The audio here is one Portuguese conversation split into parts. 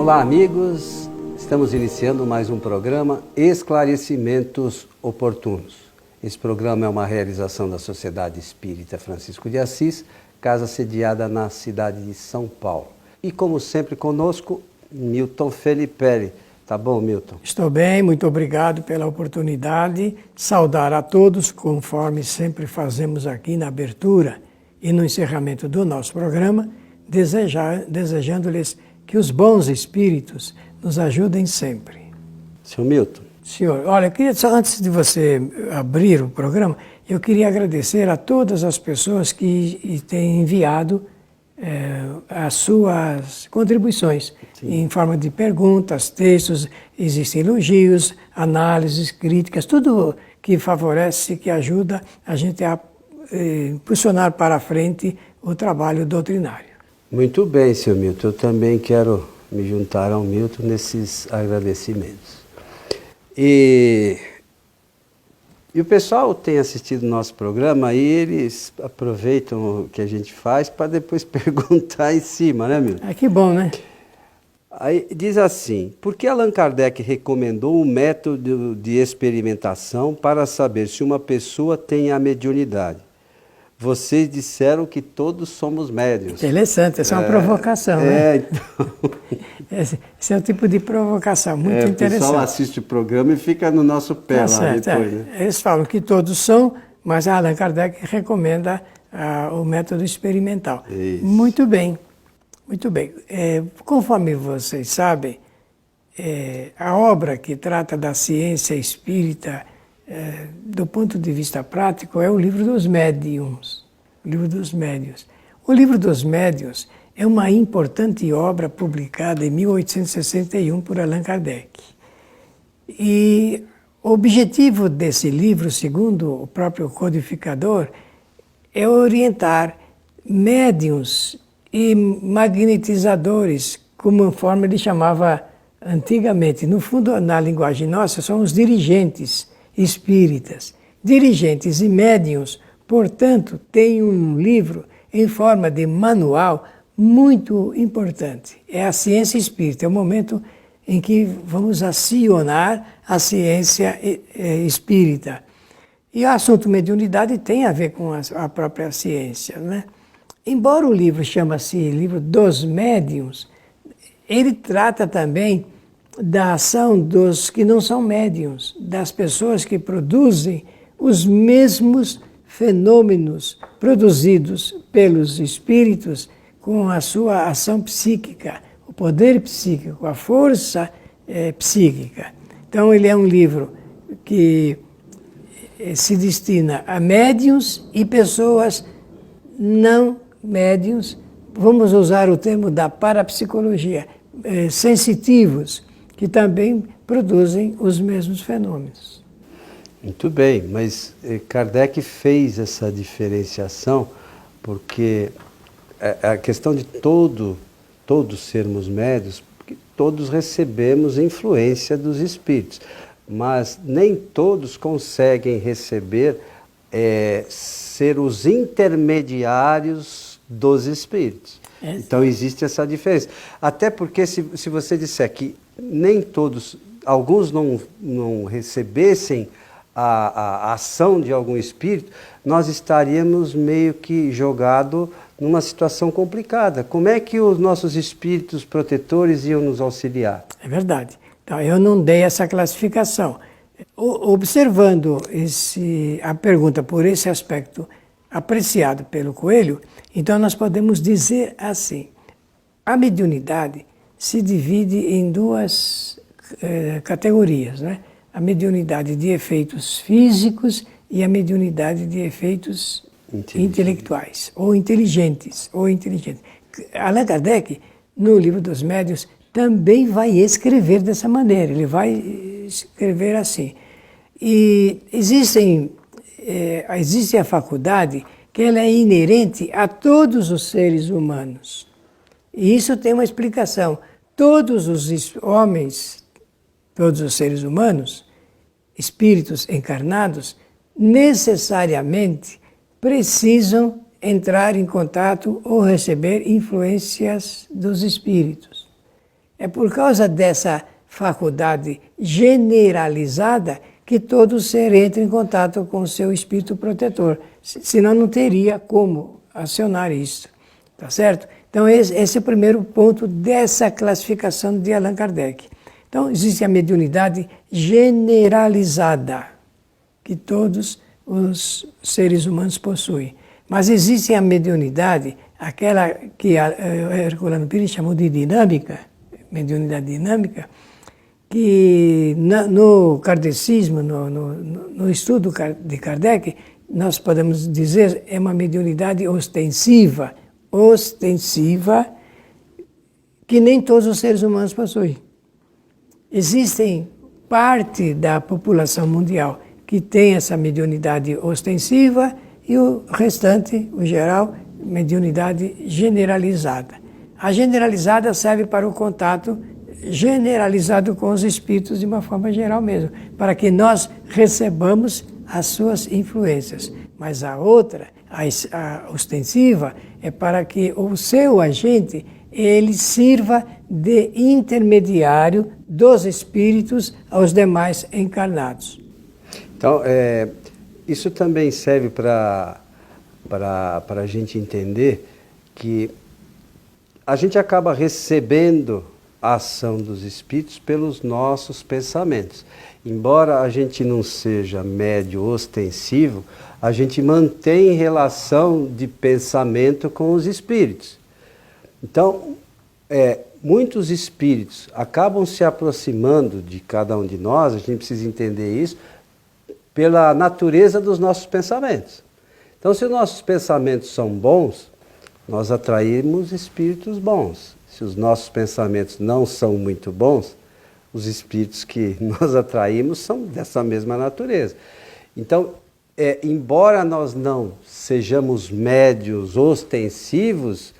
Olá, amigos. Estamos iniciando mais um programa Esclarecimentos Oportunos. Esse programa é uma realização da Sociedade Espírita Francisco de Assis, casa sediada na cidade de São Paulo. E como sempre conosco, Milton Felipe. Tá bom, Milton? Estou bem, muito obrigado pela oportunidade. Saudar a todos, conforme sempre fazemos aqui na abertura e no encerramento do nosso programa, desejando-lhes que os bons espíritos nos ajudem sempre. Seu Milton. Senhor, olha, eu queria só, antes de você abrir o programa, eu queria agradecer a todas as pessoas que têm enviado as suas contribuições. Sim. Em forma de perguntas, textos, existem elogios, análises, críticas, tudo que favorece, que ajuda a gente a impulsionar para a frente o trabalho doutrinário. Muito bem, seu Milton. Eu também quero me juntar ao Milton nesses agradecimentos. E o pessoal tem assistido o nosso programa e eles aproveitam o que a gente faz para depois perguntar em cima, né, Milton? Que bom, né? Aí diz assim: por que Allan Kardec recomendou um método de experimentação para saber se uma pessoa tem a mediunidade? Vocês disseram que todos somos médiuns. Interessante, essa é uma provocação, né? Então... Esse é um tipo de provocação muito interessante. O pessoal assiste o programa e fica no nosso pé lá certo, depois, né? Eles falam que todos são, mas Allan Kardec recomenda o método experimental. Isso. Muito bem, muito bem. Conforme vocês sabem, a obra que trata da ciência espírita, do ponto de vista prático, é o Livro dos Médiuns. O Livro dos Médiuns. O Livro dos Médiuns é uma importante obra publicada em 1861 por Allan Kardec. E o objetivo desse livro, segundo o próprio codificador, é orientar médiuns e magnetizadores, como forma ele chamava antigamente. No fundo, na linguagem nossa, são os dirigentes espíritas. Dirigentes e médiuns, portanto, têm um livro em forma de manual muito importante. É a ciência espírita, é o momento em que vamos acionar a ciência espírita. E o assunto mediunidade tem a ver com a própria ciência, né? Embora o livro chama-se Livro dos Médiuns, ele trata também da ação dos que não são médiuns, das pessoas que produzem os mesmos fenômenos produzidos pelos espíritos com a sua ação psíquica, o poder psíquico, a força psíquica. Então ele é um livro que se destina a médiuns e pessoas não médiuns, vamos usar o termo da parapsicologia, sensitivos, que também produzem os mesmos fenômenos. Muito bem, mas Kardec fez essa diferenciação porque a questão de todos sermos médios, porque todos recebemos influência dos espíritos, mas nem todos conseguem receber, ser os intermediários dos espíritos. Então existe essa diferença. Até porque se você disser que nem todos, alguns não recebessem a ação de algum espírito, nós estaríamos meio que jogados numa situação complicada. Como é que os nossos espíritos protetores iam nos auxiliar? É verdade. Então, eu não dei essa classificação. Observando a pergunta por esse aspecto apreciado pelo Coelho, então nós podemos dizer assim: a mediunidade se divide em duas categorias, né? A mediunidade de efeitos físicos e a mediunidade de efeitos intelectuais, ou inteligentes. Allan Kardec, no Livro dos Médiuns, também vai escrever dessa maneira, ele vai escrever assim. E existe a faculdade que ela é inerente a todos os seres humanos. E isso tem uma explicação. Todos os homens, todos os seres humanos, espíritos encarnados, necessariamente precisam entrar em contato ou receber influências dos espíritos. É por causa dessa faculdade generalizada que todo ser entra em contato com o seu espírito protetor. Senão não teria como acionar isso. Tá certo? Então esse é o primeiro ponto dessa classificação de Allan Kardec. Então existe a mediunidade generalizada, que todos os seres humanos possuem. Mas existe a mediunidade, aquela que Herculano Pires chamou de dinâmica, mediunidade dinâmica, que no kardecismo, no estudo de Kardec, nós podemos dizer é uma mediunidade ostensiva, que nem todos os seres humanos possuem. Existem parte da população mundial que tem essa mediunidade ostensiva e o restante, o geral, mediunidade generalizada. A generalizada serve para o contato generalizado com os espíritos de uma forma geral mesmo, para que nós recebamos as suas influências. Mas a outra, a ostensiva, é para que o seu agente ele sirva de intermediário dos espíritos aos demais encarnados. Então, isso também serve para a gente entender que a gente acaba recebendo a ação dos espíritos pelos nossos pensamentos. Embora a gente não seja médio ostensivo, a gente mantém relação de pensamento com os espíritos. Então, muitos espíritos acabam se aproximando de cada um de nós, a gente precisa entender isso, pela natureza dos nossos pensamentos. Então, se os nossos pensamentos são bons, nós atraímos espíritos bons. Se os nossos pensamentos não são muito bons, os espíritos que nós atraímos são dessa mesma natureza. Então, embora nós não sejamos médios ostensivos,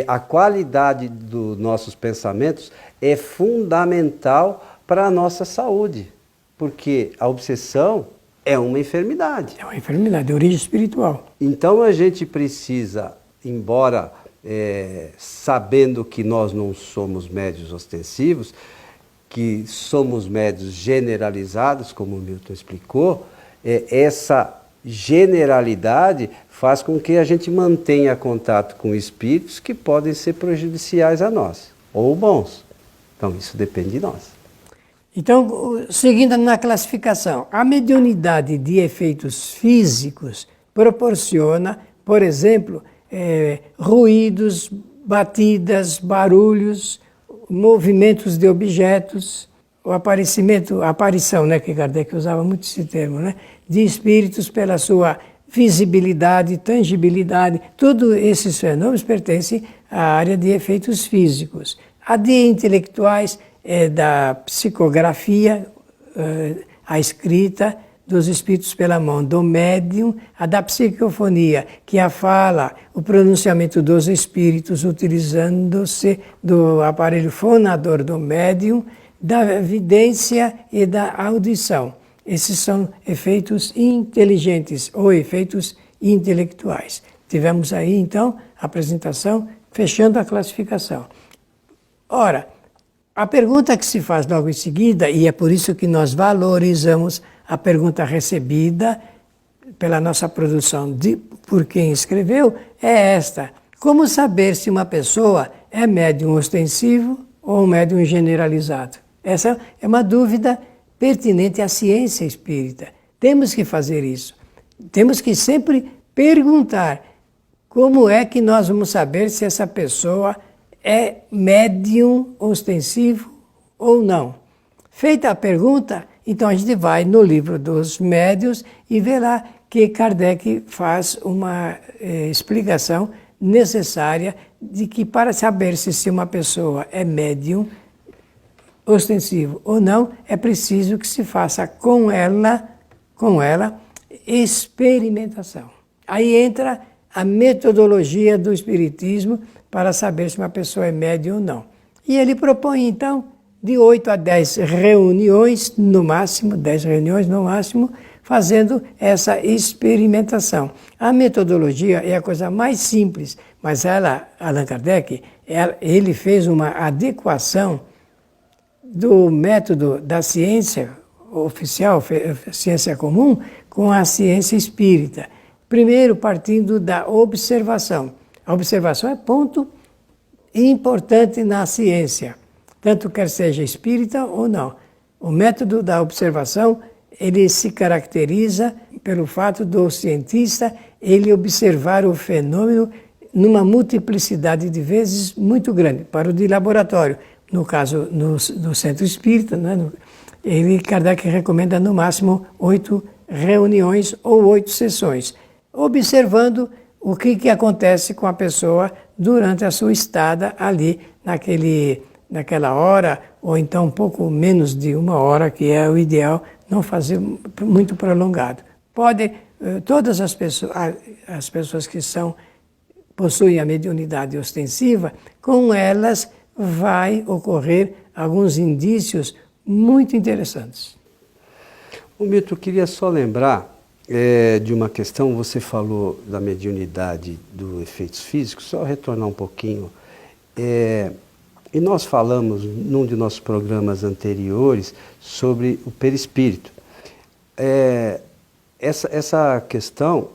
a qualidade dos nossos pensamentos é fundamental para a nossa saúde, porque a obsessão é uma enfermidade. É uma enfermidade de origem espiritual. Então a gente precisa, embora sabendo que nós não somos médios ostensivos, que somos médios generalizados, como o Milton explicou, essa generalidade faz com que a gente mantenha contato com espíritos que podem ser prejudiciais a nós, ou bons. Então isso depende de nós. Então, seguindo na classificação, a mediunidade de efeitos físicos proporciona, por exemplo, ruídos, batidas, barulhos, movimentos de objetos, a aparição, né, que Kardec usava muito esse termo, né, de espíritos pela sua visibilidade, tangibilidade. Todos esses fenômenos pertencem à área de efeitos físicos. A de intelectuais é da psicografia, a escrita dos espíritos pela mão do médium, a da psicofonia, que é a fala, o pronunciamento dos espíritos utilizando-se do aparelho fonador do médium, da vidência e da audição. Esses são efeitos inteligentes ou efeitos intelectuais. Tivemos aí, então, a apresentação, fechando a classificação. Ora, a pergunta que se faz logo em seguida, e é por isso que nós valorizamos a pergunta recebida pela nossa produção por quem escreveu, é esta: como saber se uma pessoa é médium ostensivo ou um médium generalizado? Essa é uma dúvida pertinente à ciência espírita. Temos que fazer isso. Temos que sempre perguntar como é que nós vamos saber se essa pessoa é médium ostensivo ou não. Feita a pergunta, então a gente vai no livro dos médiuns e vê lá que Kardec faz uma explicação necessária de que para saber se uma pessoa é médium ostensivo ou não, é preciso que se faça com ela experimentação. Aí entra a metodologia do Espiritismo para saber se uma pessoa é médium ou não. E ele propõe, então, de 8 a 10 reuniões no máximo, 10 reuniões no máximo, fazendo essa experimentação. A metodologia é a coisa mais simples, mas Allan Kardec, ele fez uma adequação do método da ciência oficial, ciência comum, com a ciência espírita. Primeiro, partindo da observação. A observação é ponto importante na ciência, tanto quer seja espírita ou não. O método da observação, ele se caracteriza pelo fato do cientista ele observar o fenômeno numa multiplicidade de vezes muito grande. Para o de laboratório, no caso no centro espírita, né, Kardec recomenda no máximo 8 reuniões ou 8 sessões, observando o que acontece com a pessoa durante a sua estada ali naquela hora, ou então um pouco menos de 1 hora, que é o ideal, não fazer muito prolongado. Todas as pessoas que possuem a mediunidade ostensiva, com elas vai ocorrer alguns indícios muito interessantes. O Milton, eu queria só lembrar de uma questão, você falou da mediunidade dos efeitos físicos, só retornar um pouquinho. E nós falamos, num de nossos programas anteriores, sobre o perispírito. Essa questão,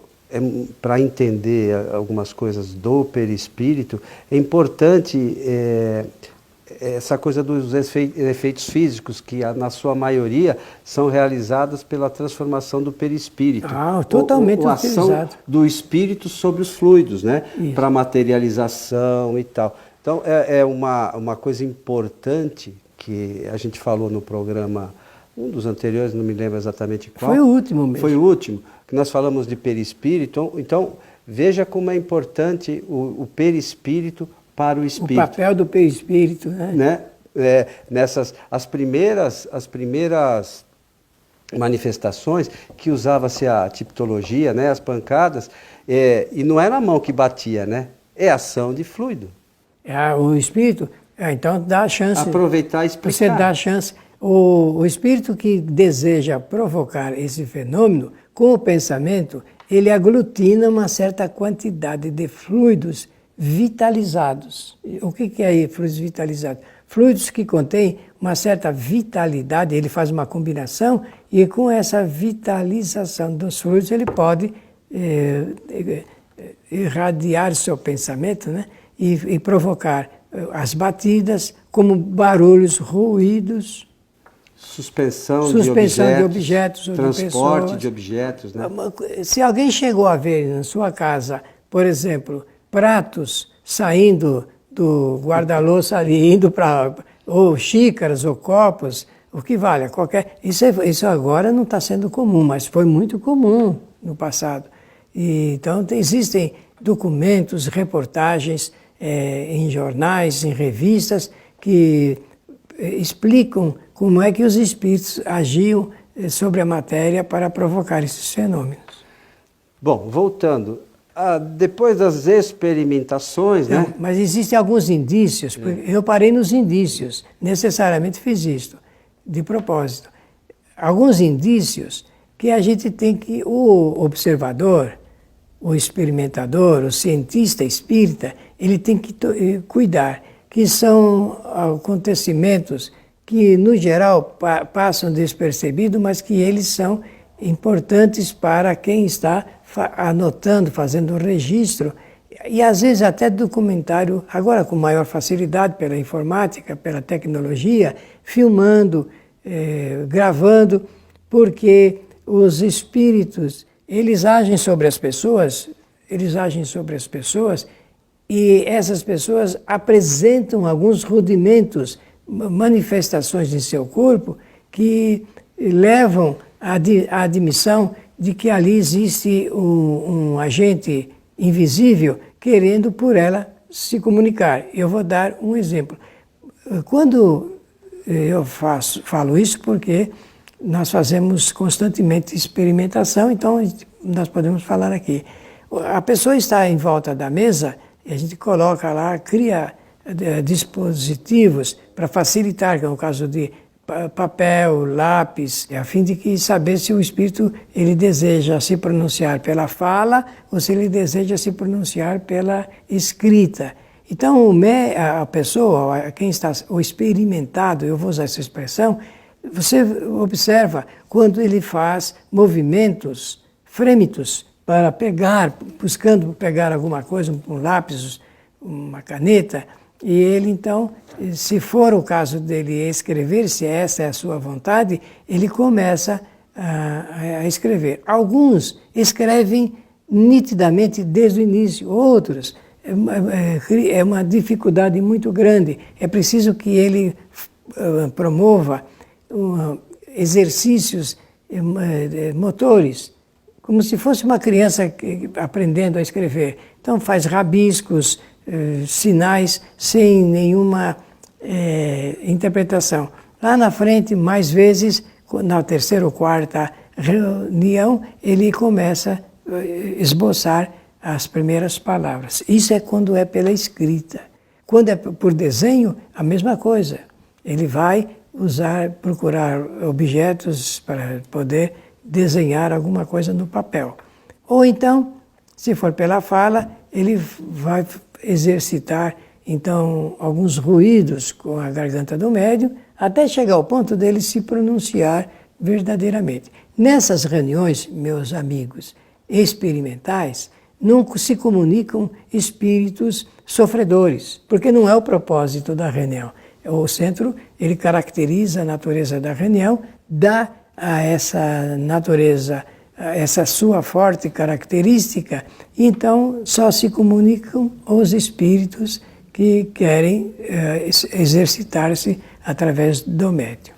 para entender algumas coisas do perispírito, é importante essa coisa dos efeitos físicos, que na sua maioria são realizadas pela transformação do perispírito. Totalmente a ação do espírito sobre os fluidos, né? Para materialização e tal. Então, é uma coisa importante que a gente falou no programa, um dos anteriores, não me lembro exatamente qual. Foi o último mesmo. Foi o último, que nós falamos de perispírito. Então veja como é importante o perispírito para o espírito. O papel do perispírito, né? As primeiras manifestações que usava-se a tipologia, né? As pancadas, e não era a mão que batia, né? É ação de fluido. O espírito, então dá a chance. Aproveitar e explicar. Você dá a chance. O espírito que deseja provocar esse fenômeno, com o pensamento, ele aglutina uma certa quantidade de fluidos vitalizados. O que é fluidos vitalizados? Fluidos que contêm uma certa vitalidade, ele faz uma combinação e com essa vitalização dos fluidos ele pode irradiar seu pensamento, né? E provocar as batidas como barulhos, ruídos, suspensão de objetos, transporte de objetos, né? Se alguém chegou a ver na sua casa, por exemplo, pratos saindo do guarda-louça ali, indo para ou xícaras ou copos, o que vale, isso agora não está sendo comum, mas foi muito comum no passado. Então existem documentos, reportagens em jornais, em revistas que explicam como é que os espíritos agiam sobre a matéria para provocar esses fenômenos. Bom, voltando, depois das experimentações, né? Mas existem alguns indícios, eu parei nos indícios, necessariamente fiz isto, de propósito. Alguns indícios que a gente tem que, o observador, o experimentador, o cientista espírita, ele tem que cuidar, que são acontecimentos que, no geral, passam despercebidos, mas que eles são importantes para quem está anotando, fazendo o registro, e às vezes até documentário, agora com maior facilidade pela informática, pela tecnologia, filmando, gravando, porque os espíritos, eles agem sobre as pessoas, e essas pessoas apresentam alguns rudimentos, manifestações em seu corpo que levam à admissão de que ali existe um agente invisível querendo por ela se comunicar. Eu vou dar um exemplo. Quando eu falo isso porque nós fazemos constantemente experimentação, então nós podemos falar aqui. A pessoa está em volta da mesa e a gente coloca lá, cria dispositivos para facilitar, que é o caso de papel, lápis, a fim de que saber se o espírito ele deseja se pronunciar pela fala ou se ele deseja se pronunciar pela escrita. Então a pessoa, quem está, o experimentado, eu vou usar essa expressão, você observa quando ele faz movimentos frêmitos para pegar, buscando pegar alguma coisa, um lápis, uma caneta, e ele então, se for o caso dele escrever, se essa é a sua vontade, ele começa a escrever. Alguns escrevem nitidamente desde o início, outros é uma dificuldade muito grande. É preciso que ele promova exercícios motores, como se fosse uma criança aprendendo a escrever. Então faz rabiscos, sinais sem nenhuma interpretação. Lá na frente, mais vezes, na terceira ou quarta reunião, ele começa a esboçar as primeiras palavras. Isso é quando é pela escrita. Quando é por desenho, a mesma coisa. Ele vai procurar objetos para poder desenhar alguma coisa no papel. Ou então, se for pela fala, ele vai exercitar então alguns ruídos com a garganta do médium, até chegar ao ponto dele se pronunciar verdadeiramente. Nessas reuniões, meus amigos experimentais, não se comunicam espíritos sofredores, porque não é o propósito da reunião. O centro, ele caracteriza a natureza da reunião, dá a essa natureza, essa sua forte característica, então só se comunicam os espíritos que querem exercitar-se através do médium.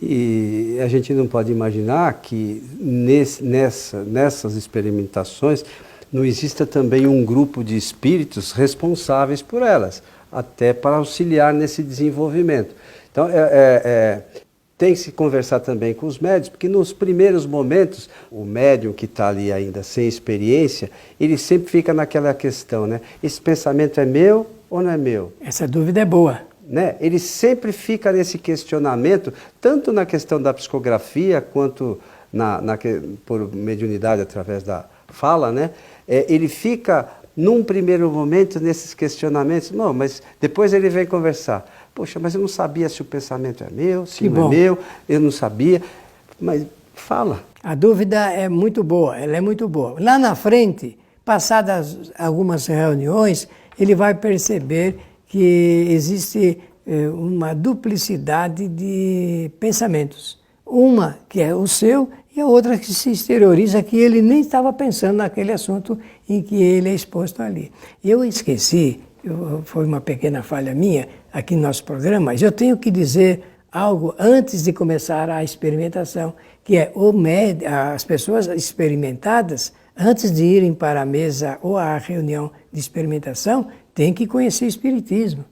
E a gente não pode imaginar que nessas experimentações não exista também um grupo de espíritos responsáveis por elas, até para auxiliar nesse desenvolvimento. Então, tem que se conversar também com os médiuns, porque nos primeiros momentos, o médium que está ali ainda sem experiência, ele sempre fica naquela questão, né? Esse pensamento é meu ou não é meu? Essa dúvida é boa. Né? Ele sempre fica nesse questionamento, tanto na questão da psicografia, quanto por mediunidade através da fala, né? Ele fica, num primeiro momento, nesses questionamentos, não, mas depois ele vem conversar. Poxa, mas eu não sabia se o pensamento é meu, se não é meu, eu não sabia, mas fala. A dúvida é muito boa, ela é muito boa. Lá na frente, passadas algumas reuniões, ele vai perceber que existe uma duplicidade de pensamentos. Uma que é o seu e a outra que se exterioriza, que ele nem estava pensando naquele assunto em que ele é exposto ali. Eu esqueci, foi uma pequena falha minha aqui no nosso programa, mas eu tenho que dizer algo antes de começar a experimentação, que é as pessoas experimentadas, antes de irem para a mesa ou à reunião de experimentação, têm que conhecer o Espiritismo,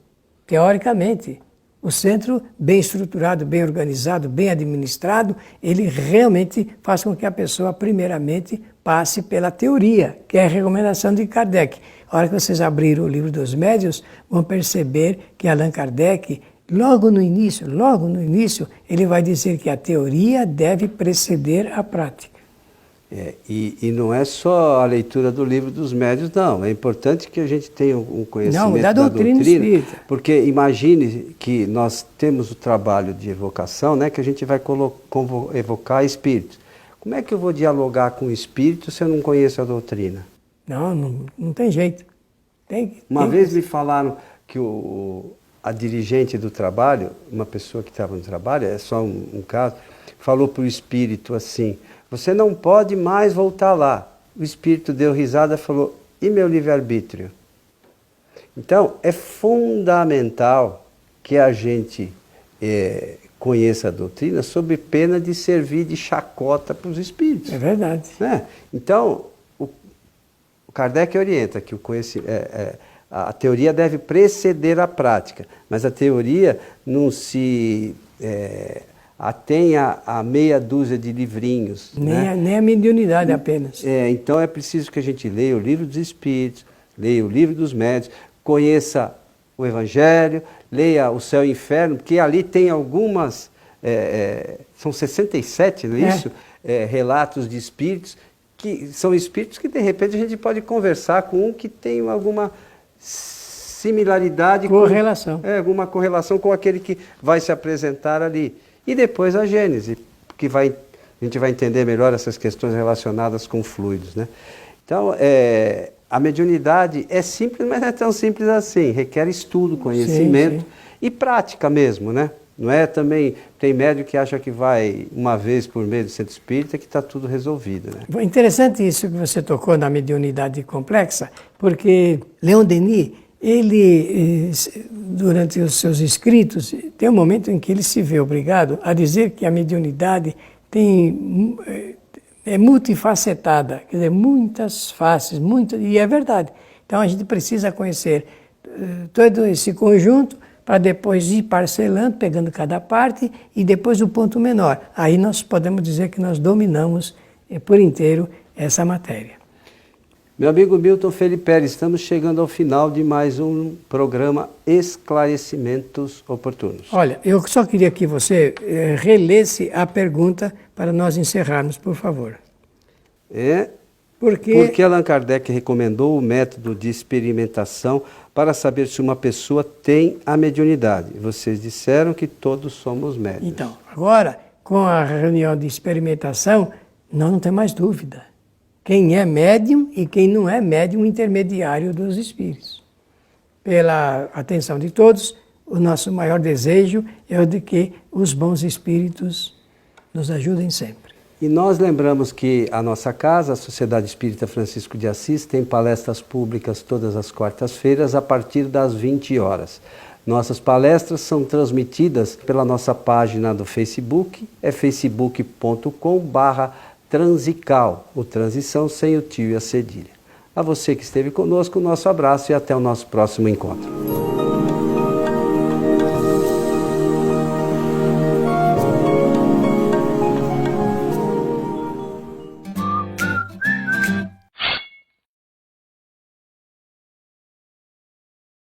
teoricamente. O centro, bem estruturado, bem organizado, bem administrado, ele realmente faz com que a pessoa, primeiramente, passe pela teoria, que é a recomendação de Kardec. A hora que vocês abrirem o livro dos médiuns, vão perceber que Allan Kardec, logo no início, ele vai dizer que a teoria deve preceder a prática. E não é só a leitura do livro dos médiuns, não. É importante que a gente tenha um conhecimento da doutrina espírita. Porque imagine que nós temos o trabalho de evocação, né, que a gente vai evocar espíritos. Como é que eu vou dialogar com o espírito se eu não conheço a doutrina? Não tem jeito. Uma vez me falaram que a dirigente do trabalho, uma pessoa que estava no trabalho, é só um caso, falou para o espírito assim: você não pode mais voltar lá. O espírito deu risada e falou: e meu livre-arbítrio? Então, é fundamental que a gente conheça a doutrina sob pena de servir de chacota para os espíritos. É verdade. Né? Então, o Kardec orienta que a teoria deve preceder a prática, mas a teoria não se atenha a meia dúzia de livrinhos. Nem a mediunidade apenas. Então é preciso que a gente leia o livro dos Espíritos, leia o livro dos Médiuns, conheça o Evangelho, leia o Céu e o Inferno, porque ali tem algumas são 67, não é isso? Relatos de espíritos, que são espíritos que de repente a gente pode conversar com um que tem alguma similaridade, correlação. Alguma correlação com aquele que vai se apresentar ali. E depois a Gênese, que a gente vai entender melhor essas questões relacionadas com fluidos, né? Então, a mediunidade é simples, mas não é tão simples assim. Requer estudo, conhecimento e prática mesmo, né? Não é também, tem médium que acha que vai uma vez por mês do centro espírita que está tudo resolvido, né? Interessante isso que você tocou na mediunidade complexa, porque Leon Denis, ele, durante os seus escritos, tem um momento em que ele se vê obrigado a dizer que a mediunidade é multifacetada, quer dizer, muitas faces, e é verdade. Então a gente precisa conhecer todo esse conjunto para depois ir parcelando, pegando cada parte e depois o ponto menor. Aí nós podemos dizer que nós dominamos por inteiro essa matéria. Meu amigo Milton Felipe, estamos chegando ao final de mais um programa Esclarecimentos Oportunos. Olha, eu só queria que você relesse a pergunta para nós encerrarmos, por favor. Por que Allan Kardec recomendou o método de experimentação para saber se uma pessoa tem a mediunidade? Vocês disseram que todos somos médiuns. Então, agora, com a reunião de experimentação, não tem mais dúvida. Quem é médium e quem não é médium intermediário dos espíritos. Pela atenção de todos, o nosso maior desejo é o de que os bons espíritos nos ajudem sempre. E nós lembramos que a nossa casa, a Sociedade Espírita Francisco de Assis, tem palestras públicas todas as quartas-feiras a partir das 20 horas. Nossas palestras são transmitidas pela nossa página do Facebook, é facebook.com/transical, o transição sem o tio e a cedilha. A você que esteve conosco, nosso abraço e até o nosso próximo encontro.